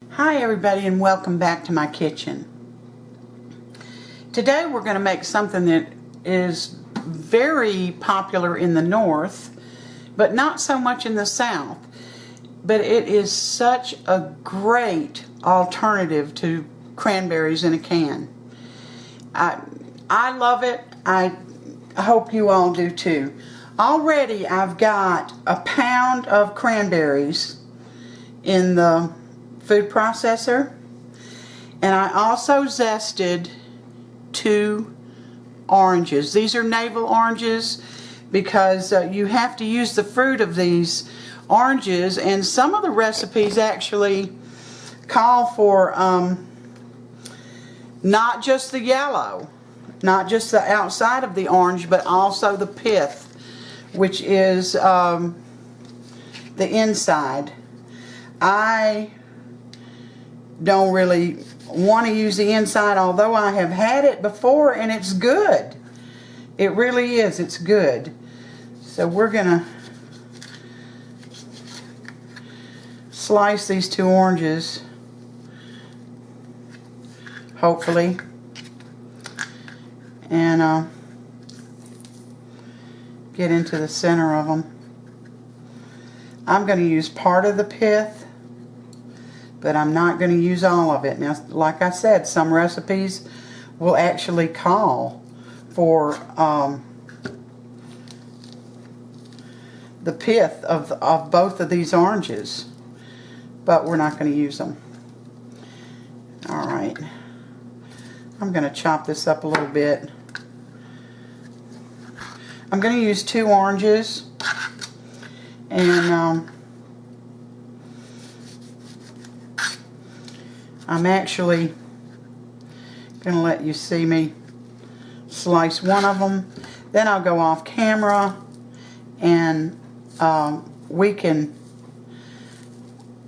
Hi everybody, and welcome back to my kitchen. Today we're going to make something that is very popular in the north, but not so much in the south. But it is such a great alternative to cranberries in a can. I love it. I hope you all do too. Already I've got a pound of cranberries in the food processor, and I also zested 2 oranges. These are navel oranges because you have to use the fruit of these oranges, and some of the recipes actually call for not just the yellow, not just the outside of the orange, but also the pith, which is the inside. I don't really want to use the inside, although I have had it before and it's good. It really is. It's good. So we're gonna slice these 2 oranges, hopefully, and get into the center of them. I'm going to use part of the pith, but I'm not going to use all of it. Now, like I said, some recipes will actually call for the pith of both of these oranges, but we're not going to use them. Alright, I'm going to chop this up a little bit. I'm going to use 2 oranges, and I'm actually going to let you see me slice one of them. Then I'll go off camera, and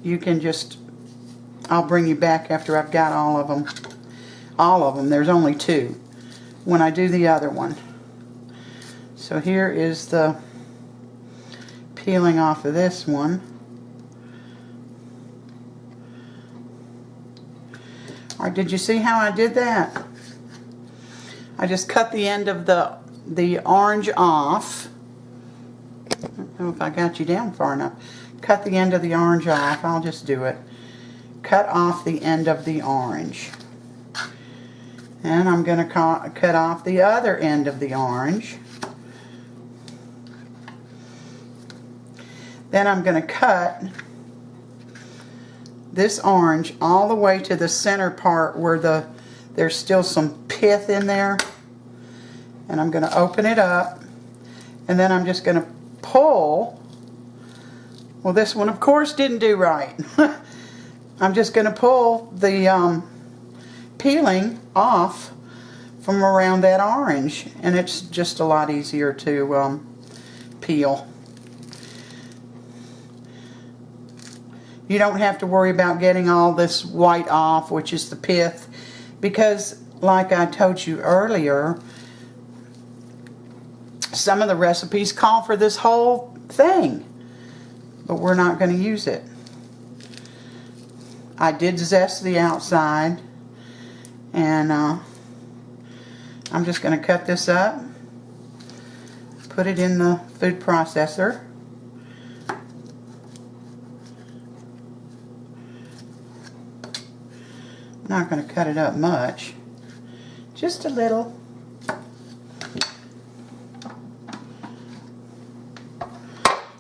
you can just, I'll bring you back after I've got all of them. All of them. There's only 2 when I do the other one. So here is the peeling off of this one. Alright, did you see how I did that? I just cut the end of the orange off. I don't know if I got you down far enough. Cut the end of the orange off. I'll just do it. Cut off the end of the orange. And I'm going to cut off the other end of the orange. Then I'm going to cut this orange all the way to the center part where there's still some pith in there. And I'm going to open it up. And then I'm just going to pull. Well, this one, of course, didn't do right. I'm just going to pull the peeling off from around that orange. And it's just a lot easier to peel. You don't have to worry about getting all this white off, which is the pith, because like I told you earlier, some of the recipes call for this whole thing, but we're not going to use it. I did zest the outside, and I'm just going to cut this up, put it in the food processor. Not going to cut it up much, just a little.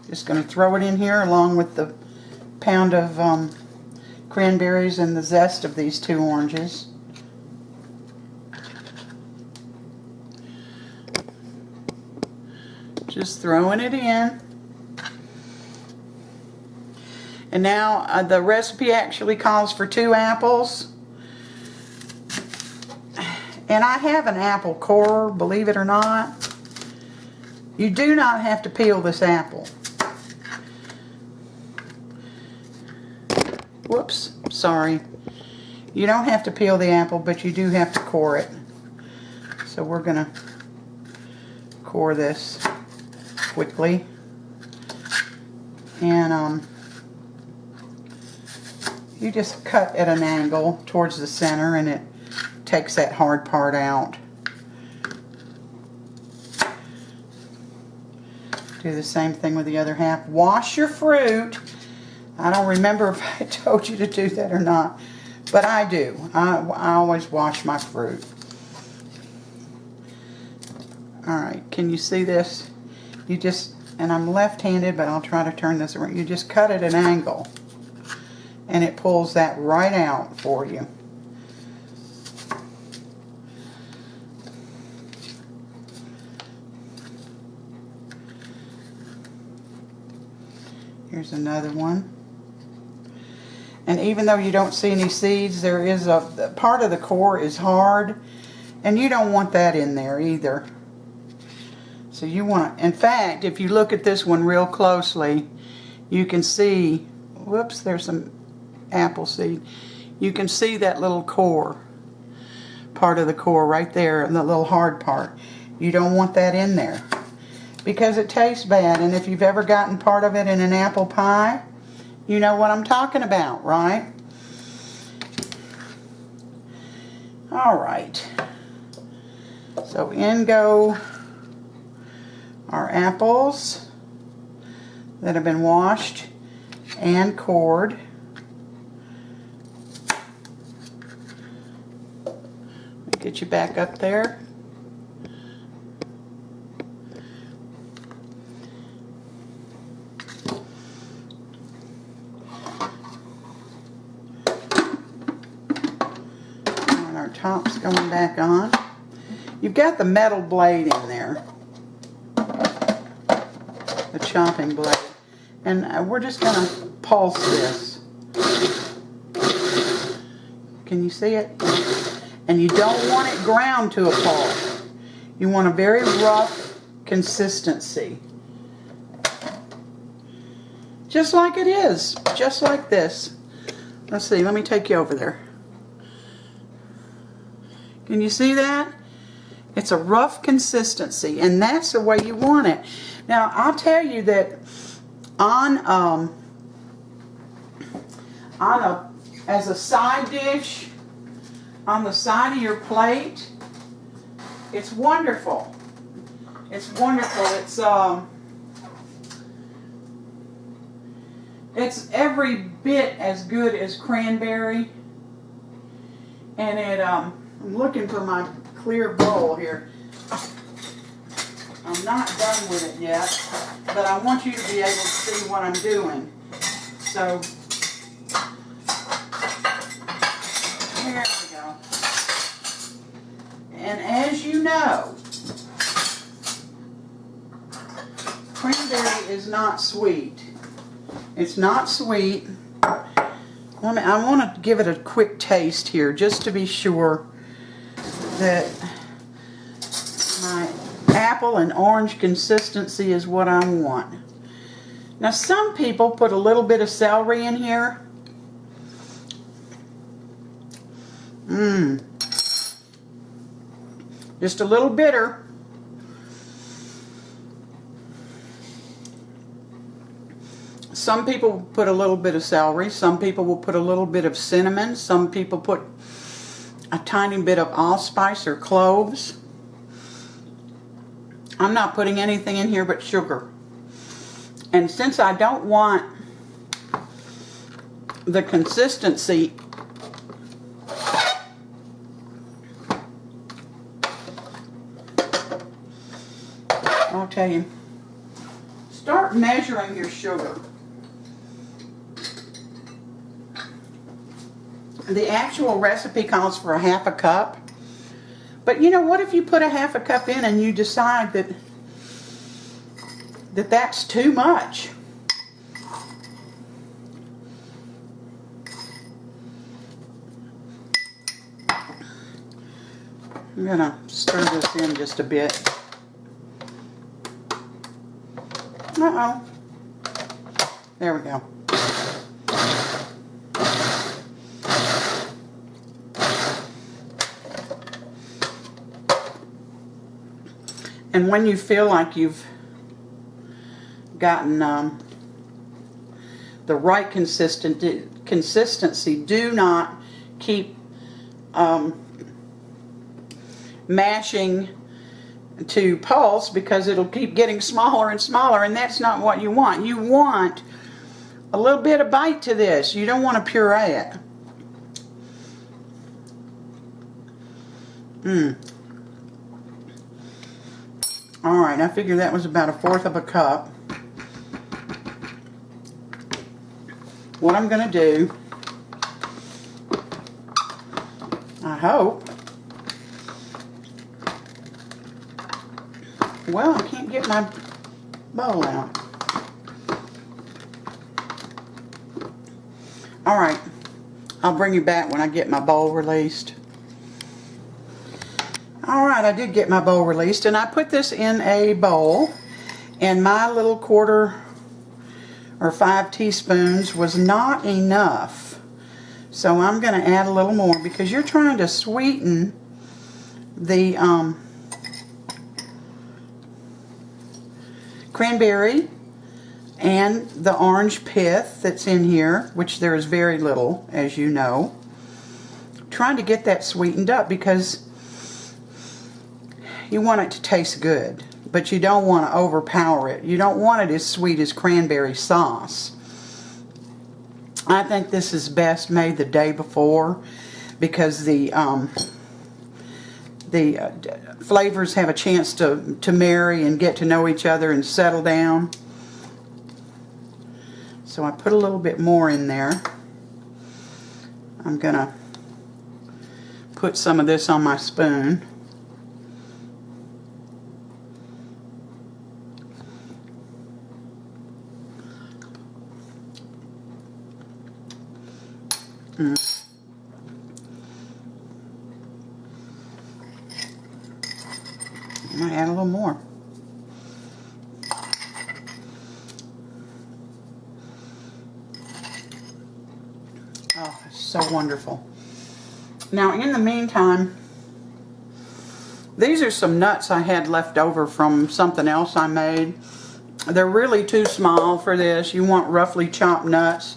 Just going to throw it in here along with the pound of cranberries and the zest of these 2 oranges. Just throwing it in. And now the recipe actually calls for 2 apples. And I have an apple core, believe it or not. You do not have to peel this apple. Whoops, sorry. You don't have to peel the apple, but you do have to core it. So we're going to core this quickly. And You just cut at an angle towards the center and it takes that hard part out. Do the same thing with the other half. Wash your fruit. I don't remember if I told you to do that or not, but I do. I always wash my fruit. Alright, can you see this? You just, and I'm left-handed, but I'll try to turn this around. You just cut at an angle, and it pulls that right out for you. Here's another one. And even though you don't see any seeds, there is a part of the core is hard, and you don't want that in there either. So you want, in fact, if you look at this one real closely, you can see, whoops, there's some apple seed. You can see that little core, part of the core right there, the little hard part. You don't want that in there because it tastes bad, and if you've ever gotten part of it in an apple pie, you know what I'm talking about, right? All right. So in go our apples that have been washed and cored. Let me get you back up there. Top's going back on. You've got the metal blade in there, the chopping blade, and we're just going to pulse this. Can you see it? And you don't want it ground to a pulp. You want a very rough consistency. Just like it is, just like this. Let's see, let me take you over there. Can you see that? It's a rough consistency, and that's the way you want it. Now, I'll tell you that as a side dish, on the side of your plate, it's wonderful. It's wonderful. It's every bit as good as cranberry, and I'm looking for my clear bowl here. I'm not done with it yet, but I want you to be able to see what I'm doing. So, here we go. And as you know, cranberry is not sweet. It's not sweet. I want to give it a quick taste here just to be sure that my apple and orange consistency is what I want. Now, some people put a little bit of celery in here. Just a little bitter. Some people put a little bit of celery. Some people will put a little bit of cinnamon. Some people put a tiny bit of allspice or cloves. I'm not putting anything in here but sugar. And since I don't want the consistency I'll tell you, start measuring your sugar. The actual recipe calls for a half a cup. But you know, what if you put a half a cup in and you decide that that's too much? I'm going to stir this in just a bit. Uh-oh. There we go. And when you feel like you've gotten the right consistency consistency. Do not keep mashing to pulse, because it'll keep getting smaller and smaller, and that's not what you want. You want a little bit of bite to this. You don't want to puree it. Alright, I figure that was about 1/4 of a cup. What I'm going to do, I hope, well, I can't get my bowl out. Alright, I'll bring you back when I get my bowl released. Alright, I did get my bowl released, and I put this in a bowl, and my little 1/4 or 5 teaspoons was not enough. So I'm going to add a little more, because you're trying to sweeten the cranberry and the orange pith that's in here, which there is very little, as you know. Trying to get that sweetened up, because you want it to taste good, but you don't want to overpower it. You don't want it as sweet as cranberry sauce. I think this is best made the day before, because the flavors have a chance to marry and get to know each other and settle down. So I put a little bit more in there. I'm gonna put some of this on my spoon. I might add a little more. Oh, it's so wonderful. Now, in the meantime, these are some nuts I had left over from something else I made. They're really too small for this. You want roughly chopped nuts.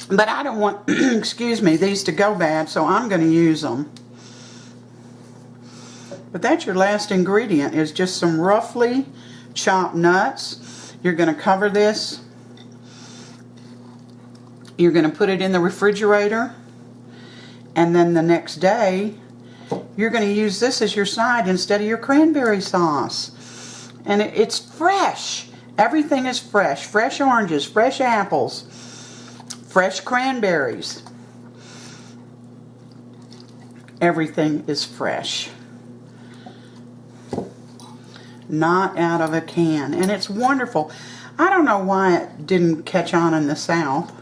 But I don't want, excuse me, these to go bad, so I'm going to use them. But that's your last ingredient, is just some roughly chopped nuts. You're going to cover this. You're going to put it in the refrigerator. And then the next day, you're going to use this as your side instead of your cranberry sauce. And it's fresh. Everything is fresh. Fresh oranges, fresh apples, fresh cranberries. Everything is fresh. Not out of a can. And it's wonderful. I don't know why it didn't catch on in the South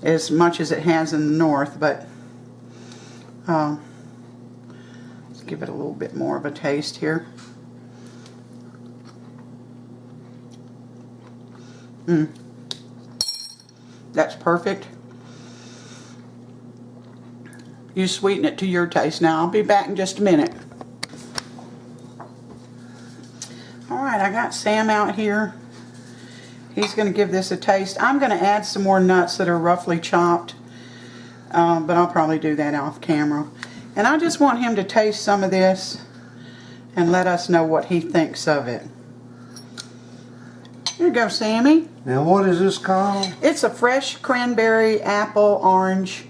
as much as it has in the North, but let's give it a little bit more of a taste here. That's perfect. You sweeten it to your taste. Now, I'll be back in just a minute. Alright, I got Sam out here. He's going to give this a taste. I'm going to add some more nuts that are roughly chopped, but I'll probably do that off camera. And I just want him to taste some of this and let us know what he thinks of it. Here you go, Sammy. Now, what is this called? It's a fresh cranberry apple orange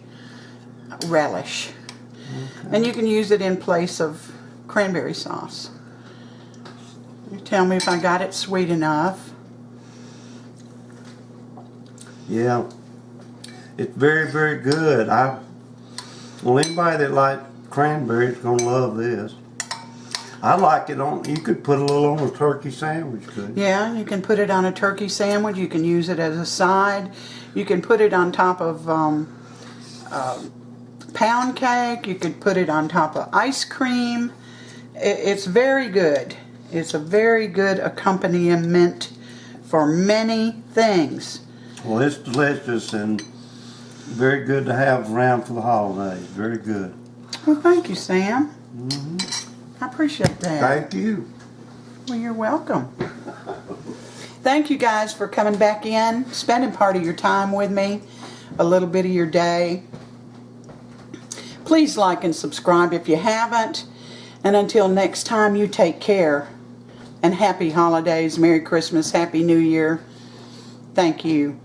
relish. Okay. And you can use it in place of cranberry sauce. You tell me if I got it sweet enough. Yeah, it's very, very good. Well, anybody that likes cranberry is going to love this. I like it on, you could put a little on a turkey sandwich, couldn't you? Yeah, you can put it on a turkey sandwich. You can use it as a side. You can put it on top of pound cake. You could put it on top of ice cream. It's very good. It's a very good accompaniment for many things. Well, it's delicious and very good to have around for the holidays. Very good. Well, thank you, Sam. I appreciate that. Thank you. Well, you're welcome. Thank you guys for coming back in, spending part of your time with me. a little bit of your day. Please like and subscribe if you haven't. And until next time, you take care. And happy holidays, Merry Christmas, Happy New Year. Thank you.